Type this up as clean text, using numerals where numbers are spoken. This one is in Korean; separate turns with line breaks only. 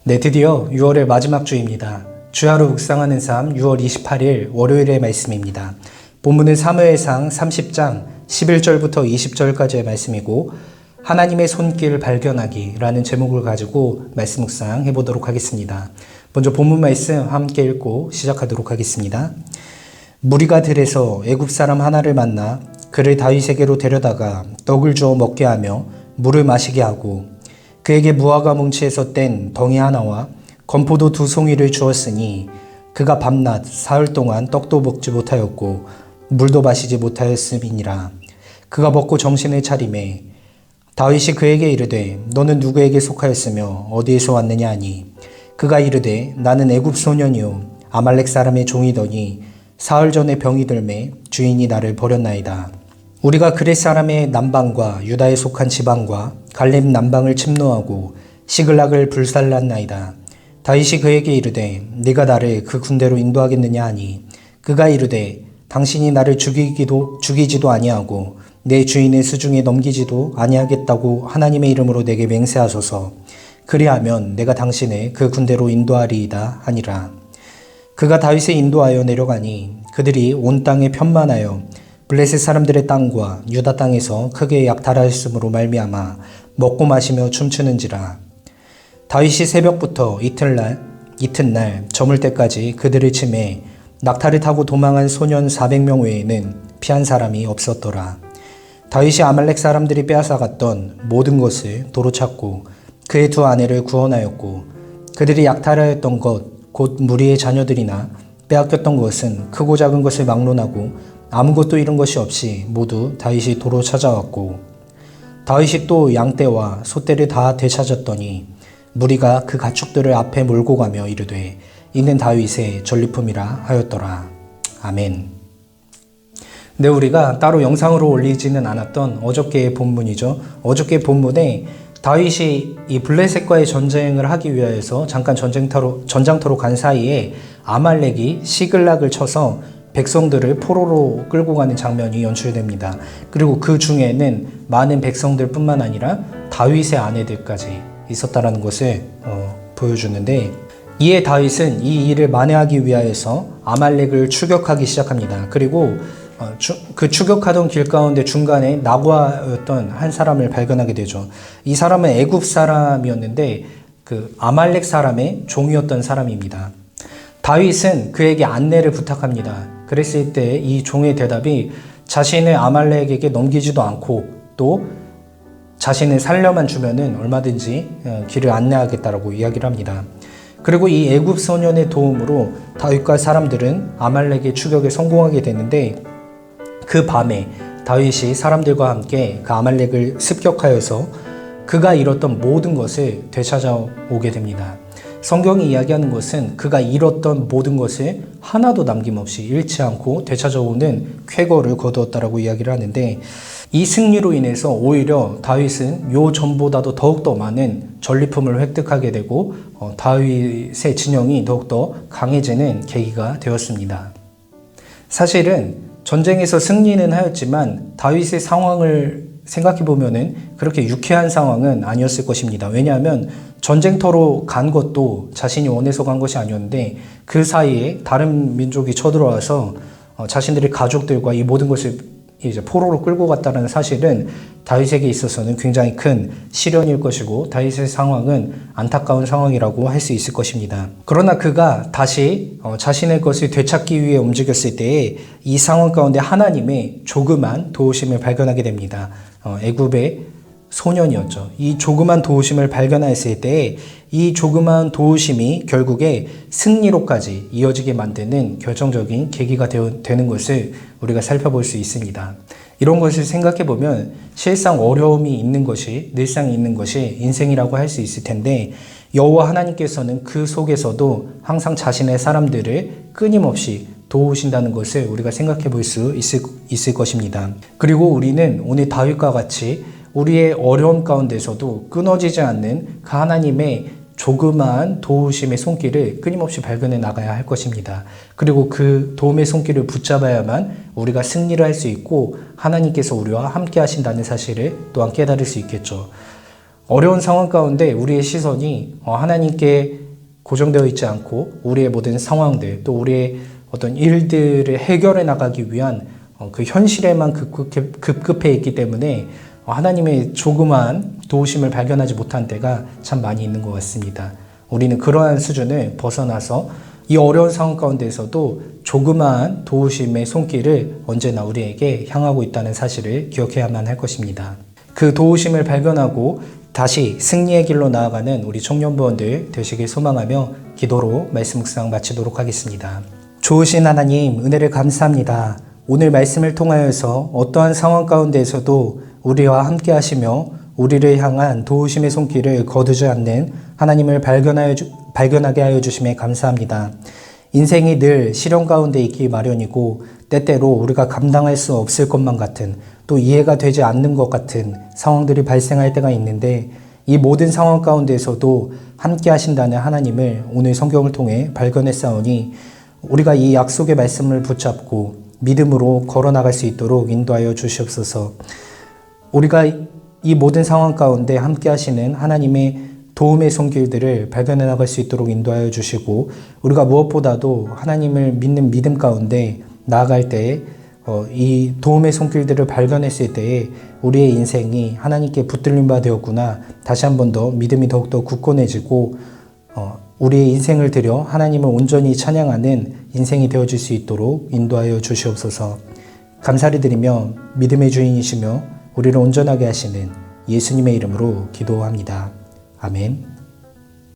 네, 드디어 6월의 마지막 주입니다. 주야로 묵상하는 삶 6월 28일 월요일의 말씀입니다. 본문은 사무엘상 30장 11절부터 20절까지의 말씀이고 하나님의 손길 발견하기라는 제목을 가지고 말씀 묵상해 보도록 하겠습니다. 먼저 본문 말씀 함께 읽고 시작하도록 하겠습니다. 무리가 들에서 애굽 사람 하나를 만나 그를 다윗에게로 데려다가 떡을 주어 먹게 하며 물을 마시게 하고 그에게 무화과 뭉치에서 뗀 덩이 하나와 건포도 2송이를 주었으니 그가 밤낮 사흘 동안 떡도 먹지 못하였고 물도 마시지 못하였음이니라. 그가 먹고 정신을 차리매 다윗이 그에게 이르되 너는 누구에게 속하였으며 어디에서 왔느냐 하니 그가 이르되 나는 애굽 소년이요 아말렉 사람의 종이더니 사흘 전에 병이 들매 주인이 나를 버렸나이다. 우리가 그렛 사람의 남방과 유다에 속한 지방과 갈렙 남방을 침노하고 시글락을 불살랐나이다. 다윗이 그에게 이르되 네가 나를 그 군대로 인도하겠느냐 하니 그가 이르되 당신이 나를 죽이지도 아니하고 내 주인의 수중에 넘기지도 아니하겠다고 하나님의 이름으로 내게 맹세하소서. 그리하면 내가 당신을 그 군대로 인도하리이다 하니라. 그가 다윗을 인도하여 내려가니 그들이 온 땅에 편만하여 블레셋 사람들의 땅과 유다 땅에서 크게 약탈하였으므로 말미암아 먹고 마시며 춤추는지라. 다윗이 새벽부터 이튿날 저물 때까지 그들을 치매 낙타를 타고 도망한 소년 400명 외에는 피한 사람이 없었더라. 다윗이 아말렉 사람들이 빼앗아갔던 모든 것을 도로 찾고 그의 2 아내를 구원하였고 그들이 약탈하였던 것 곧 무리의 자녀들이나 빼앗겼던 것은 크고 작은 것을 막론하고 아무것도 잃은 것이 없이 모두 다윗이 도로 찾아왔고 다윗이 또 양떼와 소떼를 다 되찾았더니 무리가 그 가축들을 앞에 몰고 가며 이르되 이는 다윗의 전리품이라 하였더라. 아멘. 네, 우리가 따로 영상으로 올리지는 않았던 어저께의 본문이죠. 어저께 본문에 다윗이 이 블레셋과의 전쟁을 하기 위하여서 잠깐 전장터로 간 사이에 아말렉이 시글락을 쳐서 백성들을 포로로 끌고 가는 장면이 연출됩니다. 그리고 그 중에는 많은 백성들 뿐만 아니라 다윗의 아내들까지 있었다는 것을 보여주는데 이에 다윗은 이 일을 만회하기 위하여서 아말렉을 추격하기 시작합니다. 그리고 그 추격하던 길 가운데 중간에 나고아였던 한 사람을 발견하게 되죠. 이 사람은 애굽 사람이었는데 그 아말렉 사람의 종이었던 사람입니다. 다윗은 그에게 안내를 부탁합니다. 그랬을 때 이 종의 대답이 자신을 아말렉에게 넘기지도 않고 또 자신을 살려만 주면은 얼마든지 길을 안내하겠다라고 이야기를 합니다. 그리고 이 애굽 소년의 도움으로 다윗과 사람들은 아말렉의 추격에 성공하게 되는데 그 밤에 다윗이 사람들과 함께 그 아말렉을 습격하여서 그가 잃었던 모든 것을 되찾아오게 됩니다. 성경이 이야기하는 것은 그가 잃었던 모든 것을 하나도 남김없이 잃지 않고 되찾아오는 쾌거를 거두었다라고 이야기를 하는데 이 승리로 인해서 오히려 다윗은 요 전보다도 더욱더 많은 전리품을 획득하게 되고 다윗의 진영이 더욱더 강해지는 계기가 되었습니다. 사실은 전쟁에서 승리는 하였지만 다윗의 상황을 생각해 보면은 그렇게 유쾌한 상황은 아니었을 것입니다. 왜냐하면 전쟁터로 간 것도 자신이 원해서 간 것이 아니었는데 그 사이에 다른 민족이 쳐들어와서 자신들의 가족들과 이 모든 것을 이제 포로로 끌고 갔다는 사실은 다윗에게 있어서는 굉장히 큰 시련일 것이고 다윗의 상황은 안타까운 상황이라고 할 수 있을 것입니다. 그러나 그가 다시 자신의 것을 되찾기 위해 움직였을 때에 이 상황 가운데 하나님의 조그만 도우심을 발견하게 됩니다. 애굽의 소년이었죠. 이 조그만 도우심을 발견했을 때에 이 조그만 도우심이 결국에 승리로까지 이어지게 만드는 결정적인 계기가 되는 것을 우리가 살펴볼 수 있습니다. 이런 것을 생각해 보면 실상 어려움이 있는 것이 늘상 있는 것이 인생이라고 할 수 있을 텐데 여호와 하나님께서는 그 속에서도 항상 자신의 사람들을 끊임없이 도우신다는 것을 우리가 생각해 볼 수 있을 것입니다. 그리고 우리는 오늘 다윗과 같이 우리의 어려움 가운데서도 끊어지지 않는 그 하나님의 조그마한 도우심의 손길을 끊임없이 발견해 나가야 할 것입니다. 그리고 그 도움의 손길을 붙잡아야만 우리가 승리를 할 수 있고 하나님께서 우리와 함께 하신다는 사실을 또한 깨달을 수 있겠죠. 어려운 상황 가운데 우리의 시선이 하나님께 고정되어 있지 않고 우리의 모든 상황들 또 우리의 어떤 일들을 해결해 나가기 위한 그 현실에만 급급해 있기 때문에 하나님의 조그만 도우심을 발견하지 못한 때가 참 많이 있는 것 같습니다. 우리는 그러한 수준을 벗어나서 이 어려운 상황 가운데서도 조그마한 도우심의 손길을 언제나 우리에게 향하고 있다는 사실을 기억해야만 할 것입니다. 그 도우심을 발견하고 다시 승리의 길로 나아가는 우리 청년부원들 되시길 소망하며 기도로 말씀 묵상 마치도록 하겠습니다. 좋으신 하나님, 은혜를 감사합니다. 오늘 말씀을 통하여서 어떠한 상황 가운데에서도 우리와 함께 하시며 우리를 향한 도우심의 손길을 거두지 않는 하나님을 발견하게 하여 주심에 감사합니다. 인생이 늘 시련 가운데 있기 마련이고 때때로 우리가 감당할 수 없을 것만 같은 또 이해가 되지 않는 것 같은 상황들이 발생할 때가 있는데 이 모든 상황 가운데서도 함께 하신다는 하나님을 오늘 성경을 통해 발견했사오니 우리가 이 약속의 말씀을 붙잡고 믿음으로 걸어나갈 수 있도록 인도하여 주시옵소서. 우리가 이 모든 상황 가운데 함께 하시는 하나님의 도움의 손길들을 발견해 나갈 수 있도록 인도하여 주시고 우리가 무엇보다도 하나님을 믿는 믿음 가운데 나아갈 때에 이 도움의 손길들을 발견했을 때에 우리의 인생이 하나님께 붙들린 바 되었구나 다시 한 번 더 믿음이 더욱더 굳건해지고 우리의 인생을 들여 하나님을 온전히 찬양하는 인생이 되어질 수 있도록 인도하여 주시옵소서. 감사를 드리며 믿음의 주인이시며 우리를 온전하게 하시는 예수님의 이름으로 기도합니다. 아멘.